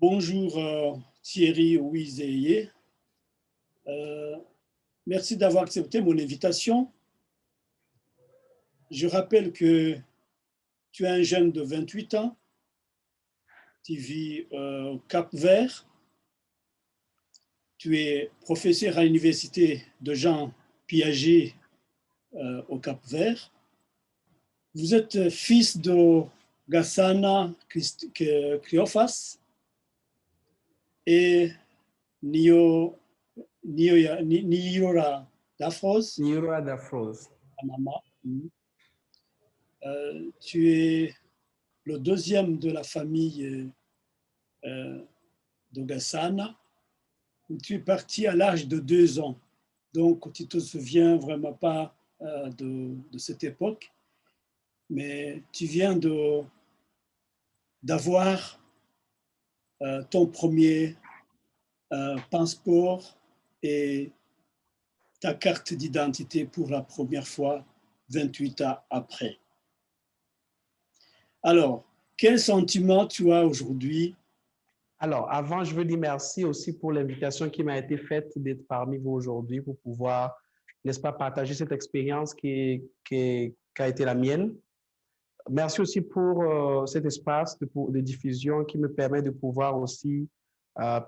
Bonjour Thierry Ouizeye. Merci d'avoir accepté mon invitation. Je rappelle que tu es un jeune de 28 ans, tu vis au Cap-Vert, tu es professeur à l'université de Jean Piaget au Cap-Vert. Vous êtes fils de Gassana Cleophas et Niora Dafros. Niora Dafros. Tu es le deuxième de la famille d'Ogassana. Tu es parti à l'âge de 2 ans. Donc, tu ne te souviens vraiment pas de cette époque, mais tu viens d'avoir ton premier passeport et ta carte d'identité pour la première fois 28 ans après. Alors, quel sentiment tu as aujourd'hui? Alors, avant, je veux dire merci aussi pour l'invitation qui m'a été faite d'être parmi vous aujourd'hui pour pouvoir, n'est-ce pas, partager cette expérience qui a été la mienne. Merci aussi pour cet espace de diffusion qui me permet de pouvoir aussi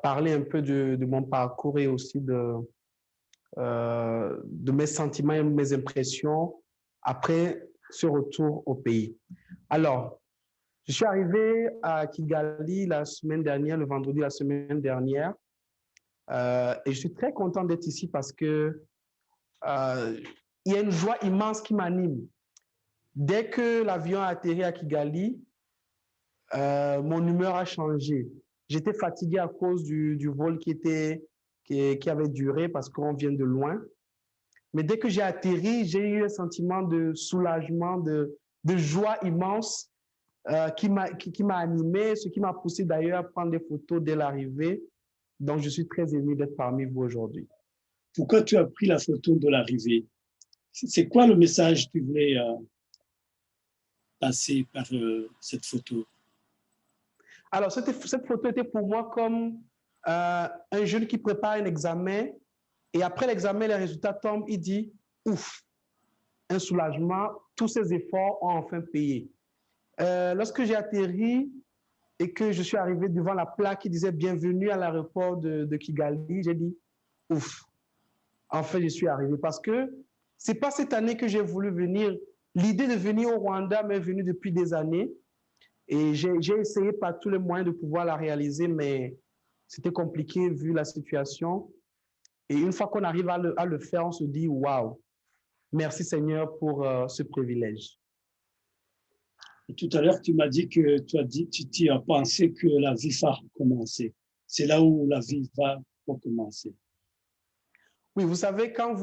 parler un peu de mon parcours et aussi de mes sentiments et mes impressions après ce retour au pays. Alors, je suis arrivé à Kigali la semaine dernière, le vendredi la semaine dernière, et je suis très content d'être ici parce que il y a une joie immense qui m'anime. Dès que l'avion a atterri à Kigali, mon humeur a changé. J'étais fatigué à cause du vol qui avait duré parce qu'on vient de loin. Mais dès que j'ai atterri, j'ai eu un sentiment de soulagement, de joie immense qui m'a animé, ce qui m'a poussé d'ailleurs à prendre des photos dès l'arrivée. Donc, je suis très ému d'être parmi vous aujourd'hui. Pourquoi tu as pris la photo de l'arrivée? C'est quoi le message que tu voulais passer par cette photo? Alors, cette photo était pour moi comme un jeune qui prépare un examen et après l'examen, les résultats tombent, il dit « Ouf !» Un soulagement, tous ces efforts ont enfin payé. Lorsque j'ai atterri et que je suis arrivé devant la plaque qui disait « Bienvenue à l'aéroport de Kigali », j'ai dit « Ouf !» Enfin, je suis arrivé parce que ce n'est pas cette année que j'ai voulu venir. L'idée de venir au Rwanda m'est venue depuis des années et j'ai essayé par tous les moyens de pouvoir la réaliser, mais c'était compliqué vu la situation. Et une fois qu'on arrive à le faire, on se dit « Waouh !» Merci Seigneur pour ce privilège. Et tout à l'heure, tu m'as dit que tu as pensé que la vie va recommencer. C'est là où la vie va recommencer. Oui, vous savez, quand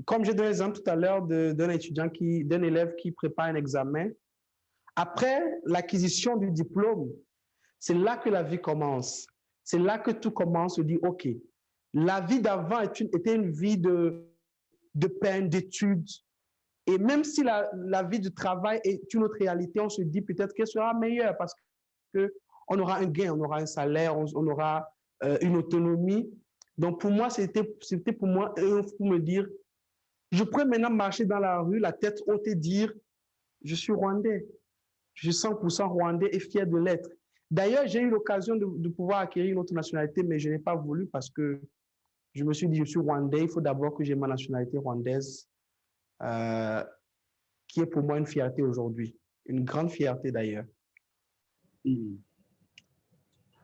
comme j'ai donné l'exemple tout à l'heure d'un élève qui prépare un examen, après l'acquisition du diplôme, c'est là que la vie commence. C'est là que tout commence, on se dit, OK, la vie d'avant était une vie de peine, d'études. Et même si la vie du travail est une autre réalité, on se dit peut-être qu'elle sera meilleure parce qu'on aura un gain, on aura un salaire, on aura une autonomie. Donc pour moi, c'était pour moi pour me dire, je pourrais maintenant marcher dans la rue, la tête haute et dire, je suis rwandais, je suis 100% rwandais et fier de l'être. D'ailleurs, j'ai eu l'occasion de pouvoir acquérir une autre nationalité, mais je n'ai pas voulu parce que je me suis dit, je suis rwandais, il faut d'abord que j'ai ma nationalité rwandaise, qui est pour moi une fierté aujourd'hui, une grande fierté d'ailleurs.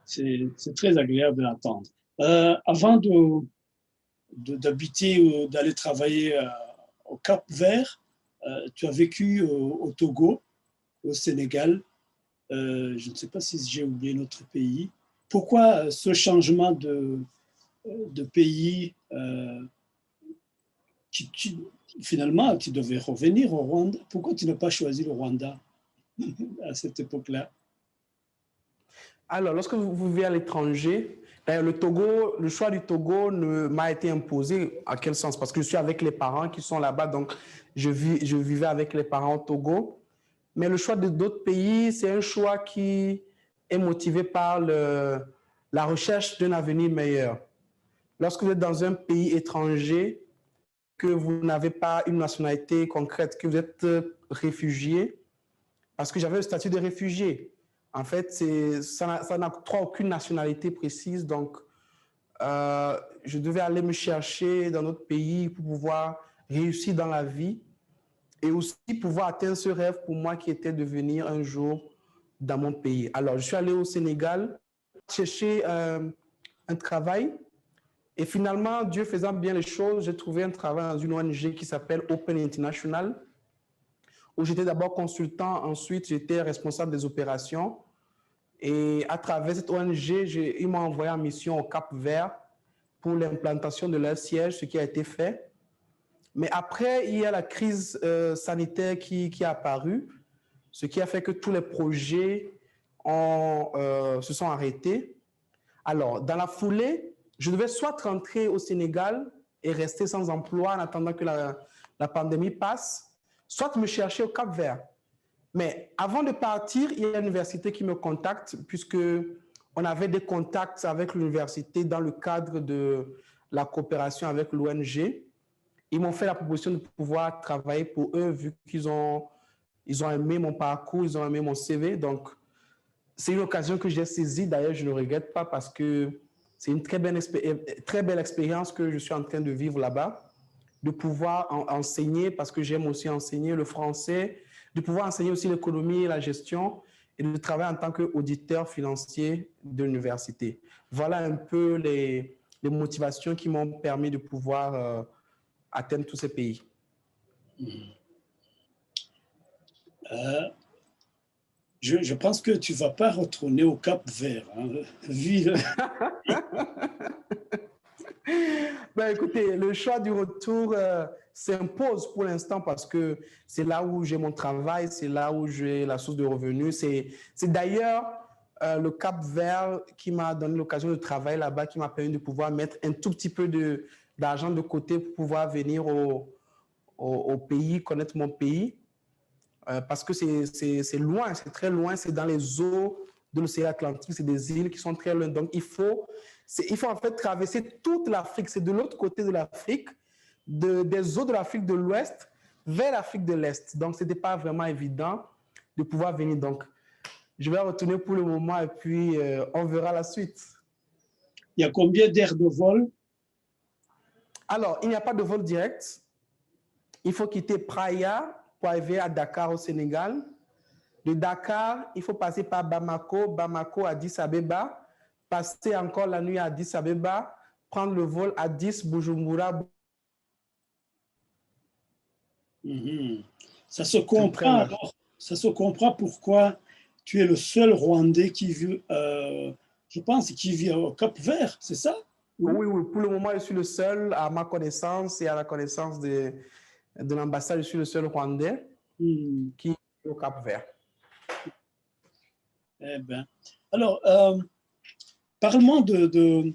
C'est très agréable de l'entendre. Avant d'habiter ou d'aller travailler au Cap-Vert, tu as vécu au Togo, au Sénégal. Je ne sais pas si j'ai oublié notre pays. Pourquoi ce changement de pays finalement, tu devais revenir au Rwanda. Pourquoi tu n'as pas choisi le Rwanda à cette époque-là? Alors, lorsque vous vivez à l'étranger, le choix du Togo m'a été imposé. À quel sens? Parce que je suis avec les parents qui sont là-bas, donc je vivais avec les parents au Togo. Mais le choix de d'autres pays, c'est un choix qui est motivé par la recherche d'un avenir meilleur. Lorsque vous êtes dans un pays étranger, que vous n'avez pas une nationalité concrète, que vous êtes réfugié, parce que j'avais le statut de réfugié. En fait, ça n'octroie aucune nationalité précise, donc je devais aller me chercher dans notre pays pour pouvoir réussir dans la vie et aussi pouvoir atteindre ce rêve pour moi qui était de venir un jour dans mon pays. Alors, je suis allé au Sénégal chercher un travail et finalement, Dieu faisant bien les choses, j'ai trouvé un travail dans une ONG qui s'appelle Open International, où j'étais d'abord consultant, ensuite j'étais responsable des opérations. Et à travers cette ONG, ils m'ont envoyé en mission au Cap-Vert pour l'implantation de leur siège, ce qui a été fait. Mais après, il y a la crise sanitaire qui est apparue, ce qui a fait que tous les projets se sont arrêtés. Alors, dans la foulée, je devais soit rentrer au Sénégal et rester sans emploi en attendant que la pandémie passe, soit me chercher au Cap-Vert. Mais avant de partir, il y a l'université qui me contacte puisque on avait des contacts avec l'université dans le cadre de la coopération avec l'ONG. Ils m'ont fait la proposition de pouvoir travailler pour eux vu qu'ils ont aimé mon parcours, ils ont aimé mon CV. Donc, c'est une occasion que j'ai saisie. D'ailleurs, je ne regrette pas parce que c'est une très belle expérience que je suis en train de vivre là-bas, de pouvoir enseigner parce que j'aime aussi enseigner le français, de pouvoir enseigner aussi l'économie et la gestion et de travailler en tant qu'auditeur financier de l'université. Voilà un peu les motivations qui m'ont permis de pouvoir atteindre tous ces pays. Je pense que tu ne vas pas retourner au Cap-Vert. Hein, ben, écoutez, le choix du retour s'impose pour l'instant parce que c'est là où j'ai mon travail, c'est là où j'ai la source de revenus. C'est d'ailleurs le Cap-Vert qui m'a donné l'occasion de travailler là-bas, qui m'a permis de pouvoir mettre un tout petit peu d'argent de côté pour pouvoir venir au pays, connaître mon pays. Parce que c'est loin, c'est très loin, c'est dans les eaux de l'océan Atlantique, c'est des îles qui sont très loin. Donc, il faut en fait traverser toute l'Afrique. C'est de l'autre côté de l'Afrique, des eaux de l'Afrique de l'Ouest vers l'Afrique de l'Est. Donc, ce n'était pas vraiment évident de pouvoir venir. Donc, je vais retourner pour le moment et puis on verra la suite. Il y a combien d'heures de vol? Alors, il n'y a pas de vol direct. Il faut quitter Praia pour arriver à Dakar au Sénégal. De Dakar, il faut passer par Bamako, Bamako à Addis Abeba, passer encore la nuit à Addis Abeba, prendre le vol à Addis, Bujumbura. Ça se comprend alors, ça se comprend pourquoi tu es le seul Rwandais qui vit, je pense, qui vit au Cap-Vert, c'est ça? Oui, pour le moment, je suis le seul à ma connaissance et à la connaissance de l'ambassade, je suis le seul Rwandais qui est au Cap-Vert. Eh bien, alors, parle-moi de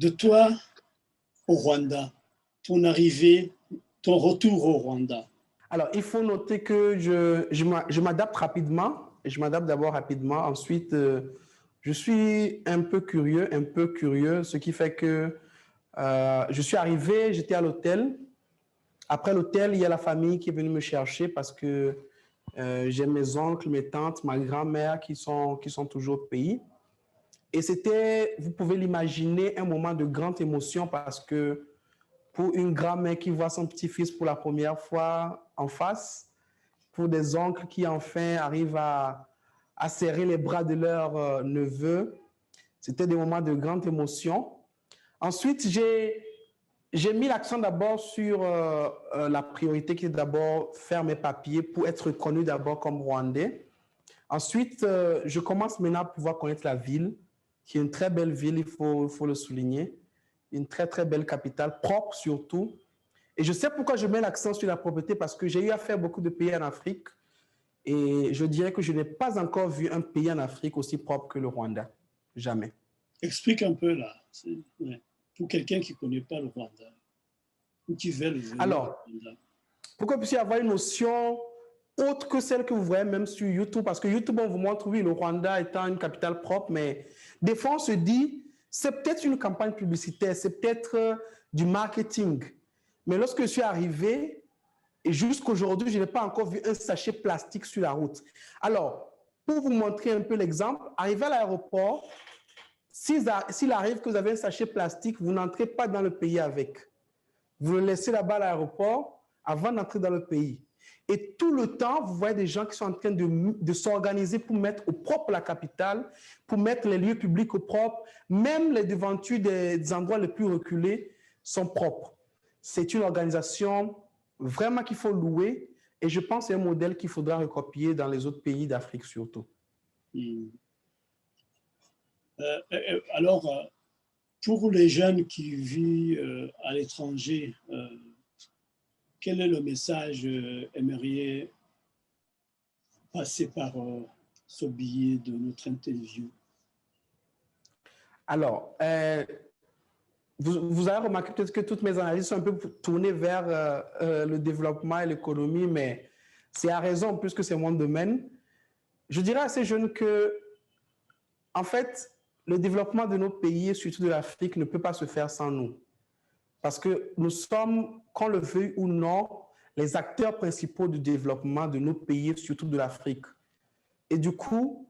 toi au Rwanda, ton arrivée, ton retour au Rwanda. Alors, il faut noter que je m'adapte rapidement. Je m'adapte d'abord rapidement. Ensuite, je suis un peu curieux, ce qui fait que je suis arrivé, j'étais à l'hôtel. Après l'hôtel, il y a la famille qui est venue me chercher parce que j'ai mes oncles, mes tantes, ma grand-mère qui sont toujours au pays. Et c'était, vous pouvez l'imaginer, un moment de grande émotion parce que pour une grand-mère qui voit son petit-fils pour la première fois en face, pour des oncles qui enfin arrivent à serrer les bras de leur neveu, c'était des moments de grande émotion. Ensuite, j'ai mis l'accent d'abord sur la priorité qui est d'abord faire mes papiers pour être reconnu d'abord comme Rwandais. Ensuite, je commence maintenant à pouvoir connaître la ville, qui est une très belle ville, il faut le souligner. Une très, très belle capitale, propre surtout. Et je sais pourquoi je mets l'accent sur la propreté, parce que j'ai eu à faire beaucoup de pays en Afrique. Et je dirais que je n'ai pas encore vu un pays en Afrique aussi propre que le Rwanda. Jamais. Explique un peu là, pour quelqu'un qui ne connaît pas le Rwanda, ou qui veut le venir. Alors, pour que vous puissiez avoir une notion, autres que celles que vous voyez même sur YouTube, parce que YouTube, on vous montre, oui, le Rwanda étant une capitale propre, mais des fois, on se dit, c'est peut-être une campagne publicitaire, c'est peut-être du marketing. Mais lorsque je suis arrivé, et jusqu'aujourd'hui, je n'ai pas encore vu un sachet plastique sur la route. Alors, pour vous montrer un peu l'exemple, arrivé à l'aéroport, s'il arrive que vous avez un sachet plastique, vous n'entrez pas dans le pays avec. Vous le laissez là-bas à l'aéroport avant d'entrer dans le pays. Et tout le temps, vous voyez des gens qui sont en train de s'organiser pour mettre au propre la capitale, pour mettre les lieux publics au propre. Même les devantures des endroits les plus reculés sont propres. C'est une organisation vraiment qu'il faut louer. Et je pense que c'est un modèle qu'il faudra recopier dans les autres pays d'Afrique surtout. Alors, pour les jeunes qui vivent à l'étranger, quel est le message aimeriez passer par ce billet de notre interview? Alors, vous avez remarqué peut-être que toutes mes analyses sont un peu tournées vers le développement et l'économie, mais c'est à raison puisque c'est mon domaine. Je dirais à ces jeunes que, en fait, le développement de nos pays, surtout de l'Afrique, ne peut pas se faire sans nous. Parce que nous sommes, qu'on le veuille ou non, les acteurs principaux du développement de nos pays, surtout de l'Afrique. Et du coup,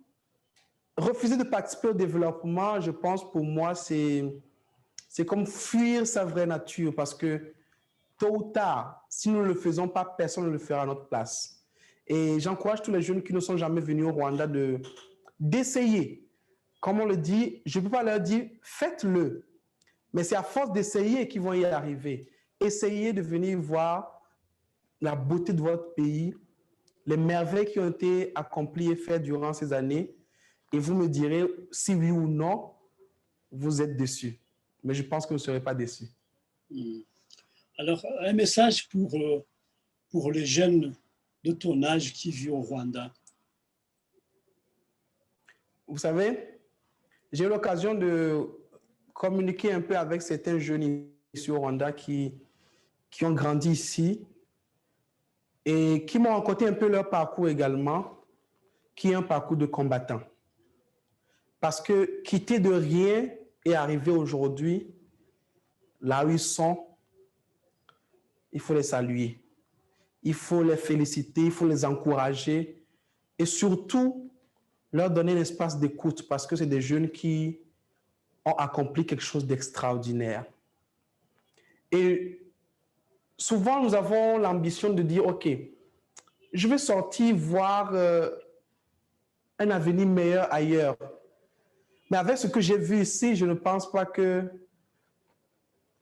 refuser de participer au développement, je pense, pour moi, c'est comme fuir sa vraie nature parce que tôt ou tard, si nous ne le faisons pas, personne ne le fera à notre place. Et j'encourage tous les jeunes qui ne sont jamais venus au Rwanda d'essayer. Comme on le dit, je ne peux pas leur dire faites-le, mais c'est à force d'essayer qu'ils vont y arriver. Essayez de venir voir la beauté de votre pays, les merveilles qui ont été accomplies et faites durant ces années, et vous me direz si oui ou non vous êtes déçus. Mais je pense que vous ne serez pas déçus. Alors, un message pour les jeunes de ton âge qui vivent au Rwanda. Vous savez, j'ai eu l'occasion de communiquer un peu avec certains jeunes ici au Rwanda qui ont grandi ici et qui m'ont raconté un peu leur parcours également, qui est un parcours de combattant. Parce que quitter de rien et arriver aujourd'hui, là où ils sont, il faut les saluer. Il faut les féliciter, il faut les encourager et surtout leur donner l'espace d'écoute parce que c'est des jeunes qui ont accompli quelque chose d'extraordinaire. Et souvent, nous avons l'ambition de dire, OK, je vais sortir voir un avenir meilleur ailleurs. Mais avec ce que j'ai vu ici, je ne pense pas que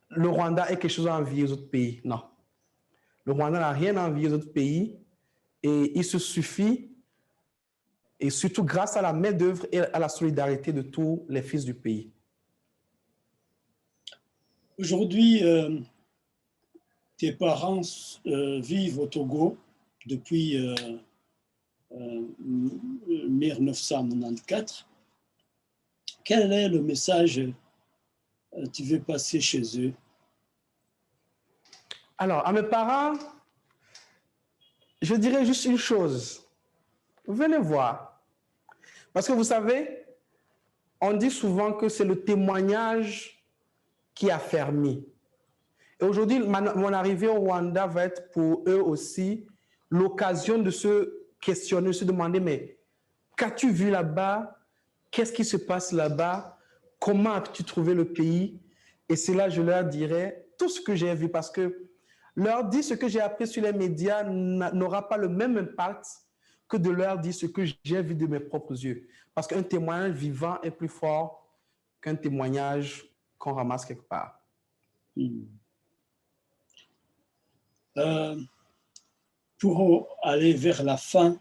le Rwanda ait quelque chose à envier aux autres pays. Non. Le Rwanda n'a rien à envier aux autres pays et il se suffit, et surtout grâce à la main-d'œuvre et à la solidarité de tous les fils du pays. Aujourd'hui, tes parents vivent au Togo depuis 1994. Quel est le message que tu veux passer chez eux? Alors, à mes parents, je dirais juste une chose. Venez voir. Parce que vous savez, on dit souvent que c'est le témoignage qui a fermé. Et aujourd'hui, mon arrivée au Rwanda va être pour eux aussi l'occasion de se questionner, de se demander, mais qu'as-tu vu là-bas? Qu'est-ce qui se passe là-bas? Comment as-tu trouvé le pays? Et c'est là, je leur dirai tout ce que j'ai vu parce que leur dire ce que j'ai appris sur les médias n'aura pas le même impact que de leur dire ce que j'ai vu de mes propres yeux. Parce qu'un témoignage vivant est plus fort qu'un témoignage qu'on ramasse quelque part. Pour aller vers la fin,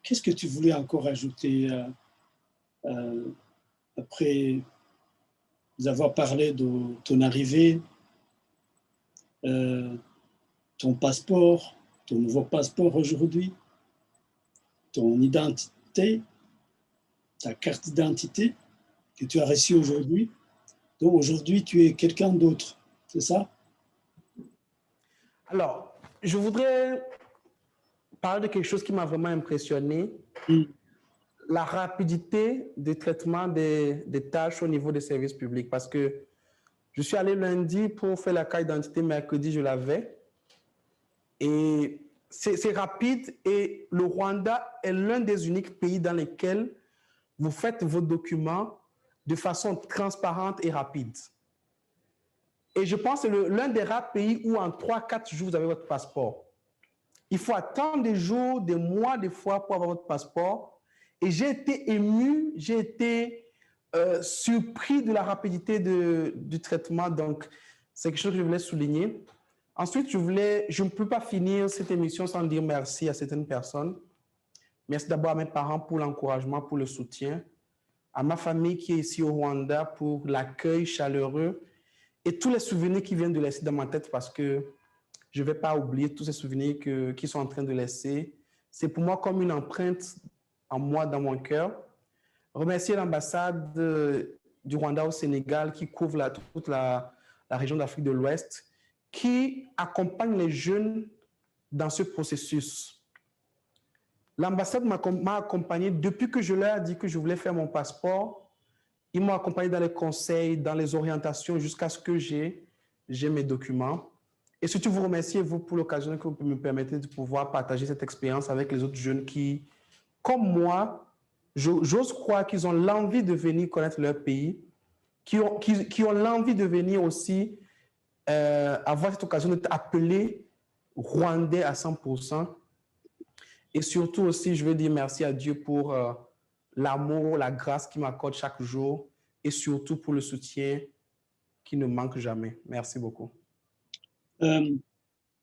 qu'est-ce que tu voulais encore ajouter après avoir parlé de ton arrivée, ton passeport, ton nouveau passeport aujourd'hui, ton identité, ta carte d'identité que tu as reçue aujourd'hui. Donc aujourd'hui, tu es quelqu'un d'autre, c'est ça? Alors, je voudrais parler de quelque chose qui m'a vraiment impressionné, la rapidité de traitement des tâches au niveau des services publics. Parce que je suis allé lundi pour faire la carte d'identité, mercredi, je l'avais. Et c'est rapide et le Rwanda est l'un des uniques pays dans lesquels vous faites vos documents de façon transparente et rapide. Et je pense que c'est l'un des rares pays où en 3-4 jours, vous avez votre passeport. Il faut attendre des jours, des mois, des fois pour avoir votre passeport. Et j'ai été ému, j'ai été surpris de la rapidité du traitement. Donc, c'est quelque chose que je voulais souligner. Ensuite, je ne peux pas finir cette émission sans dire merci à certaines personnes. Merci d'abord à mes parents pour l'encouragement, pour le soutien, à ma famille qui est ici au Rwanda pour l'accueil chaleureux et tous les souvenirs qui viennent de laisser dans ma tête parce que je ne vais pas oublier tous ces souvenirs qu'ils sont en train de laisser. C'est pour moi comme une empreinte en moi, dans mon cœur. Remercier l'ambassade du Rwanda au Sénégal qui couvre toute la région d'Afrique de l'Ouest, qui accompagne les jeunes dans ce processus. L'ambassade m'a accompagné depuis que je leur ai dit que je voulais faire mon passeport. Ils m'ont accompagné dans les conseils, dans les orientations jusqu'à ce que j'ai mes documents. Et surtout, vous remercier, vous, pour l'occasion que vous me permettez de pouvoir partager cette expérience avec les autres jeunes qui, comme moi, j'ose croire qu'ils ont l'envie de venir connaître leur pays, qui ont l'envie de venir aussi avoir cette occasion d'être appelés Rwandais à 100%. Et surtout aussi, je veux dire merci à Dieu pour l'amour, la grâce qu'il m'accorde chaque jour et surtout pour le soutien qui ne manque jamais. Merci beaucoup.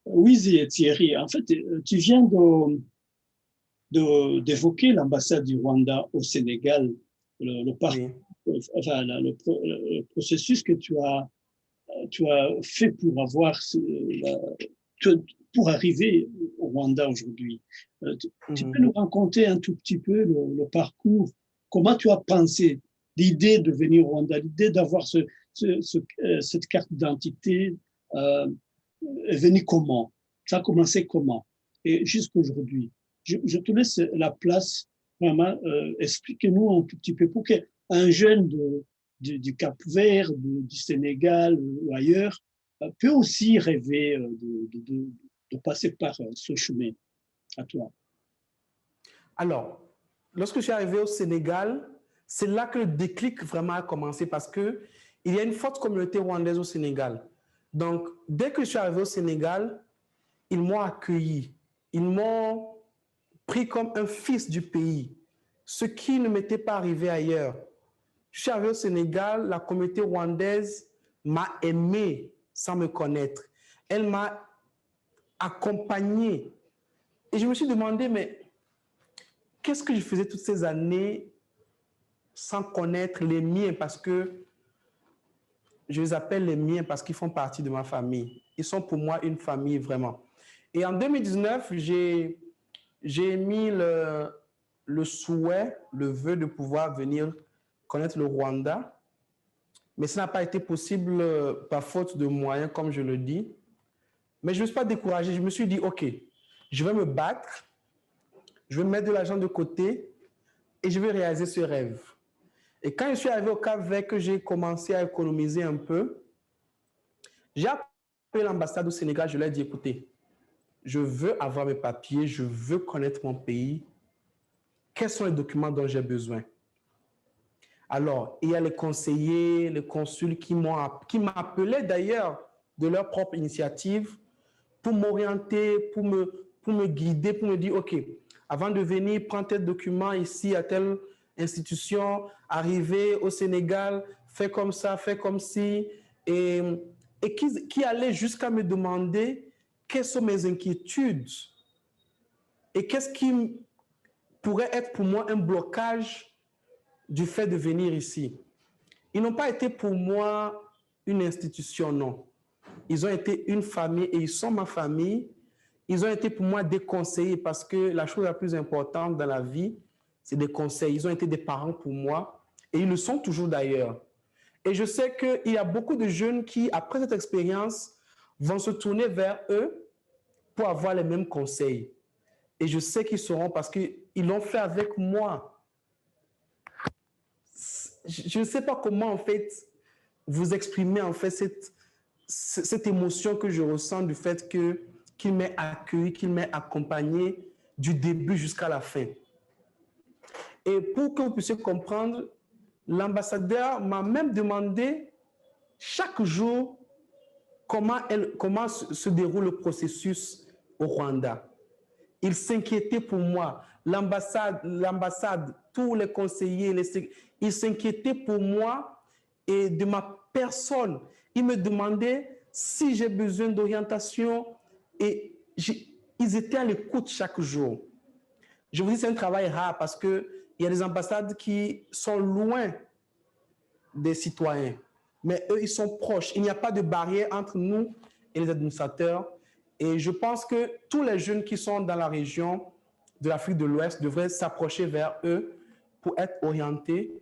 Oui, Thierry, en fait, tu viens d'évoquer l'ambassade du Rwanda au Sénégal, le processus que tu as fait pour pour arriver au Rwanda aujourd'hui. Tu peux nous raconter un tout petit peu le parcours, comment tu as pensé l'idée de venir au Rwanda, l'idée d'avoir cette carte d'identité est venue comment? Ça a commencé comment? Et jusqu'aujourd'hui. Je te laisse la place, vraiment, explique-nous un tout petit peu pour qu'un jeune du Cap-Vert, du Sénégal ou ailleurs peut aussi rêver de passer par ce chemin. À toi. Alors, lorsque je suis arrivé au Sénégal, c'est là que le déclic vraiment a commencé parce qu'il y a une forte communauté rwandaise au Sénégal. Donc, dès que je suis arrivé au Sénégal, ils m'ont accueilli. Ils m'ont pris comme un fils du pays, ce qui ne m'était pas arrivé ailleurs. Je suis arrivé au Sénégal, la communauté rwandaise m'a aimé sans me connaître. Elle m'a accompagné. Et je me suis demandé, mais qu'est-ce que je faisais toutes ces années sans connaître les miens? Parce que je les appelle les miens parce qu'ils font partie de ma famille. Ils sont pour moi une famille vraiment. Et en 2019, j'ai émis le souhait, le vœu de pouvoir venir connaître le Rwanda. Mais ça n'a pas été possible par faute de moyens, comme je le dis. Mais je ne me suis pas découragé. Je me suis dit, OK, je vais me battre, je vais mettre de l'argent de côté et je vais réaliser ce rêve. Et quand je suis arrivé au Cap-Vert, que j'ai commencé à économiser un peu, j'ai appelé l'ambassade au Sénégal, je leur ai dit, écoutez, je veux avoir mes papiers, je veux connaître mon pays. Quels sont les documents dont j'ai besoin? Alors, il y a les conseillers, les consuls qui m'appelaient d'ailleurs de leur propre initiative pour m'orienter, pour me guider, pour me dire, OK, avant de venir, prends tel document ici à telle institution, arriver au Sénégal, fais comme ça, fais comme ci, et qui allait jusqu'à me demander quelles sont mes inquiétudes et qu'est-ce qui pourrait être pour moi un blocage du fait de venir ici. Ils n'ont pas été pour moi une institution, non. Ils ont été une famille et ils sont ma famille. Ils ont été pour moi des conseillers parce que la chose la plus importante dans la vie, c'est des conseils. Ils ont été des parents pour moi et ils le sont toujours d'ailleurs. Et je sais qu'il y a beaucoup de jeunes qui, après cette expérience, vont se tourner vers eux pour avoir les mêmes conseils. Et je sais qu'ils sauront parce qu'ils l'ont fait avec moi. Je ne sais pas comment, en fait, vous exprimer, en fait, cette émotion que je ressens du fait qu'il m'ait accueilli, qu'il m'ait accompagné du début jusqu'à la fin. Et pour que vous puissiez comprendre, l'ambassadeur m'a même demandé chaque jour comment se déroule le processus au Rwanda. Il s'inquiétait pour moi. L'ambassade, tous les conseillers, ils s'inquiétaient pour moi et de ma personne. Ils me demandaient si j'ai besoin d'orientation et ils étaient à l'écoute chaque jour. Je vous dis, c'est un travail rare parce qu'il y a des ambassades qui sont loin des citoyens. Mais eux, ils sont proches. Il n'y a pas de barrière entre nous et les administrateurs. Et je pense que tous les jeunes qui sont dans la région de l'Afrique de l'Ouest devraient s'approcher vers eux pour être orientés,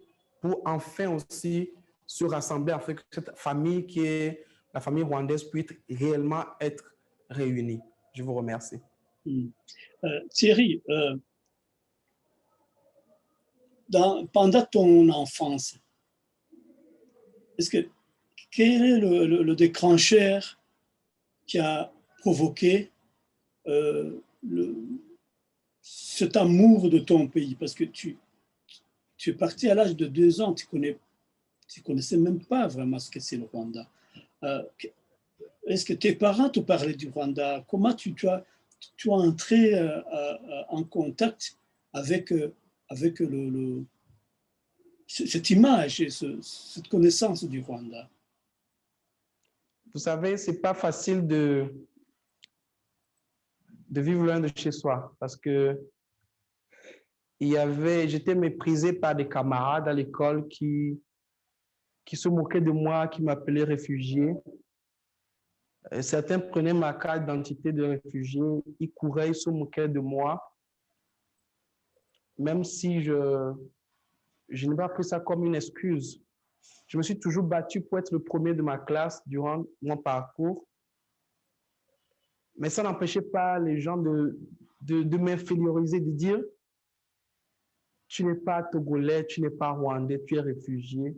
pour enfin aussi se rassembler afin que cette famille qui est la famille rwandaise puisse réellement être réunie. Je vous remercie. Thierry, pendant ton enfance, quel est le déclencheur qui a provoqué cet amour de ton pays? Parce que tu es parti à l'âge de 2 ans, tu connaissais même pas vraiment ce que c'est le Rwanda. Est-ce que tes parents te parlaient du Rwanda? Comment tu as entré en contact avec cette image et cette connaissance du Rwanda? Vous savez, c'est pas facile de vivre loin de chez soi parce que j'étais méprisé par des camarades à l'école qui se moquaient de moi, qui m'appelaient réfugié. Certains prenaient ma carte d'identité de réfugié, ils couraient, ils se moquaient de moi, même si je n'ai pas pris ça comme une excuse. Je me suis toujours battu pour être le premier de ma classe durant mon parcours. Mais ça n'empêchait pas les gens de m'inférioriser, de dire « Tu n'es pas togolais, tu n'es pas rwandais, tu es réfugié ».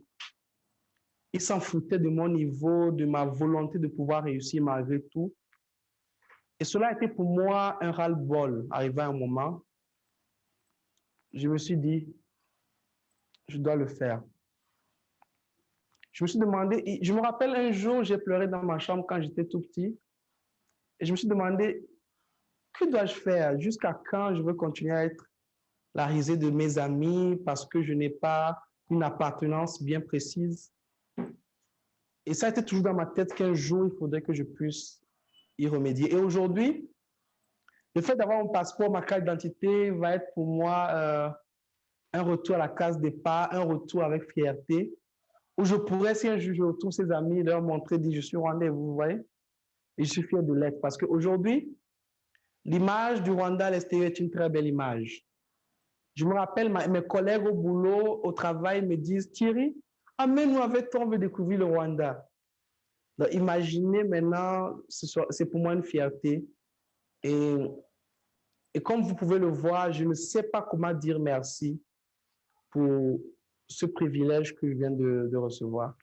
Ils s'en foutaient de mon niveau, de ma volonté de pouvoir réussir malgré tout. Et cela a été pour moi un ras-le-bol. Arrivé à un moment, je me suis dit, je dois le faire. Je me suis demandé, je me rappelle un jour, j'ai pleuré dans ma chambre quand j'étais tout petit. Et je me suis demandé, que dois-je faire? Jusqu'à quand je veux continuer à être la risée de mes amis parce que je n'ai pas une appartenance bien précise? Et ça a été toujours dans ma tête qu'un jour, il faudrait que je puisse y remédier. Et aujourd'hui, le fait d'avoir mon passeport, ma carte d'identité va être pour moi un retour à la case départ, un retour avec fierté, où je pourrais, si un jour je retrouve ses amis, leur montrer, dire, je suis rwandais, vous voyez? Et je suis fier de l'être parce qu'aujourd'hui, l'image du Rwanda à l'extérieur est une très belle image. Je me rappelle, mes collègues au boulot, au travail, me disent, Thierry, amène-nous avec toi, on veut découvrir le Rwanda. Donc, imaginez maintenant, c'est pour moi une fierté. Et comme vous pouvez le voir, je ne sais pas comment dire merci pour ce privilège que je viens de recevoir.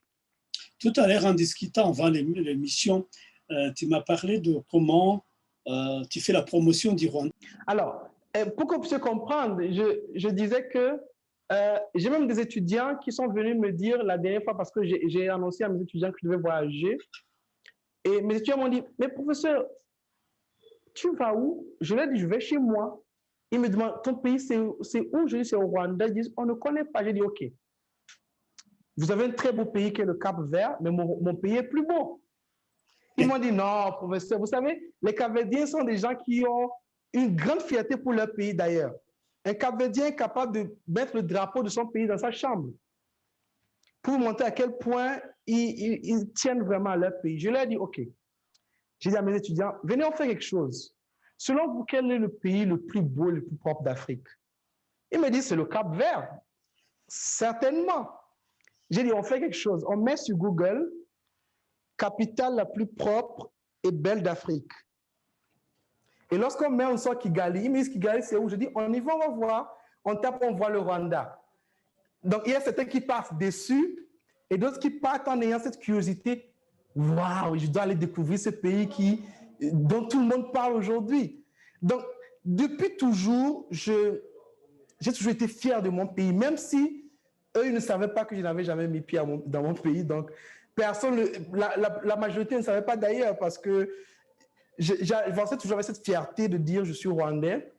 Tout à l'heure, en discutant avant l'émission, tu m'as parlé de comment tu fais la promotion du Rwanda. Alors, pour que vous puissiez comprendre, je disais que j'ai même des étudiants qui sont venus me dire la dernière fois, parce que j'ai annoncé à mes étudiants que je devais voyager, et mes étudiants m'ont dit, mais professeur, tu vas où? Je leur ai dit, je vais chez moi. Ils me demandent, ton pays, c'est où? Je dis, c'est au Rwanda. Ils disent, on ne connaît pas. J'ai dit, OK. Vous avez un très beau pays qui est le Cap-Vert, mais mon pays est plus beau. Ils m'ont dit, non, professeur, vous savez, les Cap-Verdiens sont des gens qui ont une grande fierté pour leur pays d'ailleurs. Un Cap-Verdien est capable de mettre le drapeau de son pays dans sa chambre pour montrer à quel point ils tiennent vraiment à leur pays. Je leur ai dit, OK. J'ai dit à mes étudiants, venez, on fait quelque chose. Selon vous, quel est le pays le plus beau, le plus propre d'Afrique? Ils me disent, c'est le Cap-Vert. Certainement. J'ai dit, on fait quelque chose. On met sur Google, capitale la plus propre et belle d'Afrique. Et lorsqu'on met, on sort Kigali, ils me disent Kigali, c'est où? Je dis, on y va, on va voir. On tape, on voit le Rwanda. Donc, il y a certains qui partent déçus et d'autres qui partent en ayant cette curiosité. Waouh, je dois aller découvrir ce pays dont tout le monde parle aujourd'hui. Donc, depuis toujours, j'ai toujours été fier de mon pays, même si eux, ils ne savaient pas que je n'avais jamais mis pied dans mon pays. Donc, personne, la majorité ne savait pas d'ailleurs parce que j'avançais toujours avec cette fierté de dire je suis rwandais.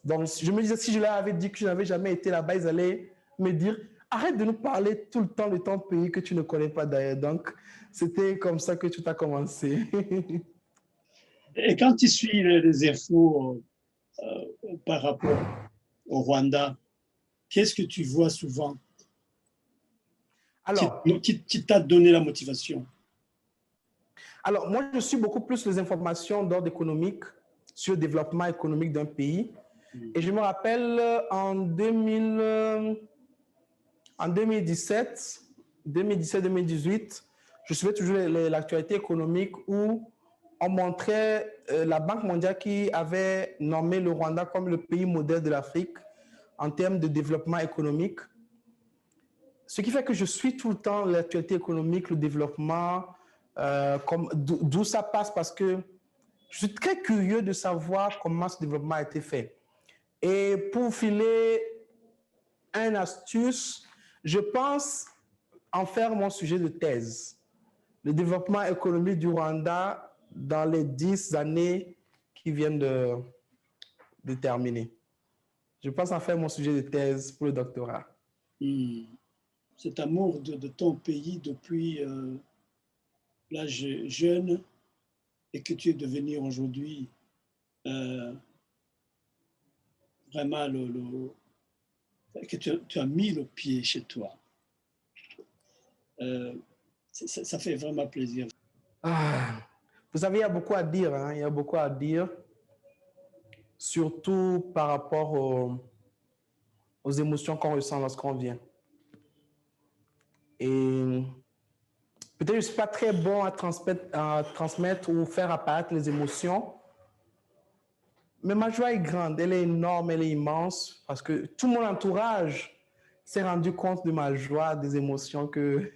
Donc, je me disais, si je leur avais dit que je n'avais jamais été là-bas, ils allaient me dire, arrête de nous parler tout le temps de ton pays que tu ne connais pas d'ailleurs. Donc, c'était comme ça que tout a commencé. Et quand tu suis les infos par rapport au Rwanda, qu'est-ce que tu vois souvent Alors, qui t'a donné la motivation? Alors, moi, je suis beaucoup plus les informations d'ordre économique sur le développement économique d'un pays. Et je me rappelle en 2017-2018, je suivais toujours l'actualité économique où on montrait la Banque mondiale qui avait nommé le Rwanda comme le pays modèle de l'Afrique en termes de développement économique. Ce qui fait que je suis tout le temps l'actualité économique, le développement, d'où ça passe, parce que je suis très curieux de savoir comment ce développement a été fait. Et pour filer une astuce, je pense en faire mon sujet de thèse. Le développement économique du Rwanda dans les 10 années qui viennent de terminer. Je pense en faire mon sujet de thèse pour le doctorat. Cet amour de ton pays depuis l'âge jeune et que tu es devenu aujourd'hui vraiment que tu as mis le pied chez toi. Ça fait vraiment plaisir. Vous savez, il y a beaucoup à dire, hein? Il y a beaucoup à dire, surtout par rapport aux émotions qu'on ressent lorsqu'on vient. Et peut-être que je ne suis pas très bon à transmettre ou faire apparaître les émotions, mais ma joie est grande, elle est énorme, elle est immense, parce que tout mon entourage s'est rendu compte de ma joie, des émotions que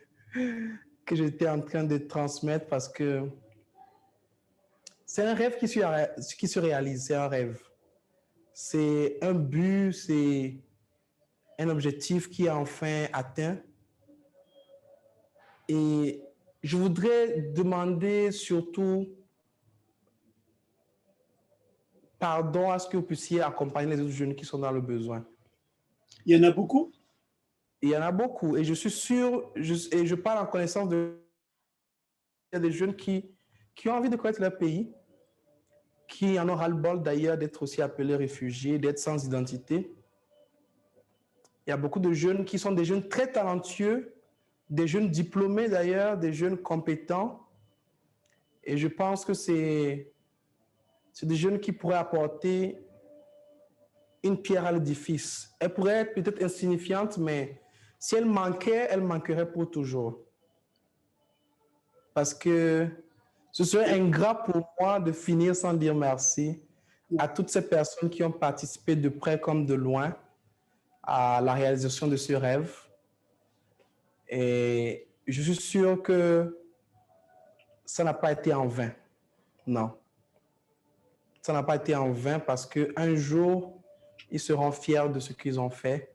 j'étais en train de transmettre, parce que c'est un rêve qui se réalise, c'est un rêve. C'est un but, c'est un objectif qui est enfin atteint. Et je voudrais demander surtout pardon à ce que vous puissiez accompagner les autres jeunes qui sont dans le besoin. Il y en a beaucoup? Il y en a beaucoup. Et je suis sûr, et je parle en connaissance de... Il y a des jeunes qui ont envie de connaître leur pays, qui en ont ras-le-bol d'ailleurs d'être aussi appelés réfugiés, d'être sans identité. Il y a beaucoup de jeunes qui sont des jeunes très talentueux, des jeunes diplômés d'ailleurs, des jeunes compétents. Et je pense que c'est des jeunes qui pourraient apporter une pierre à l'édifice. Elle pourrait être peut-être insignifiante, mais si elle manquerait pour toujours. Parce que ce serait ingrat pour moi de finir sans dire merci à toutes ces personnes qui ont participé de près comme de loin à la réalisation de ce rêve. Et je suis sûr que ça n'a pas été en vain. Non. Ça n'a pas été en vain parce qu'un jour, ils seront fiers de ce qu'ils ont fait.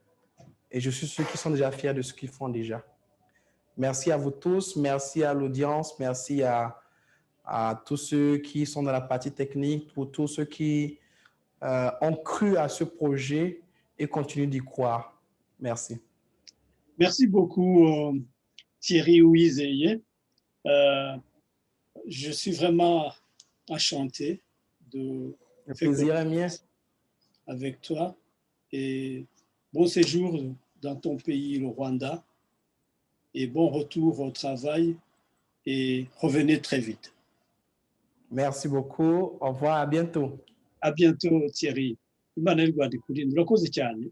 Et je suis sûr qu'ils sont déjà fiers de ce qu'ils font déjà. Merci à vous tous, merci à l'audience, merci à tous ceux qui sont dans la partie technique, pour tous ceux qui ont cru à ce projet et continuent d'y croire. Merci. Merci beaucoup, Thierry Ouizeye. Je suis vraiment enchanté de Le plaisir est mien. Avec toi et bon séjour dans ton pays, le Rwanda, et bon retour au travail et revenez très vite. Merci beaucoup. Au revoir, à bientôt. À bientôt, Thierry. Imana y'u Rwanda ikurinde. Urakoze cyane.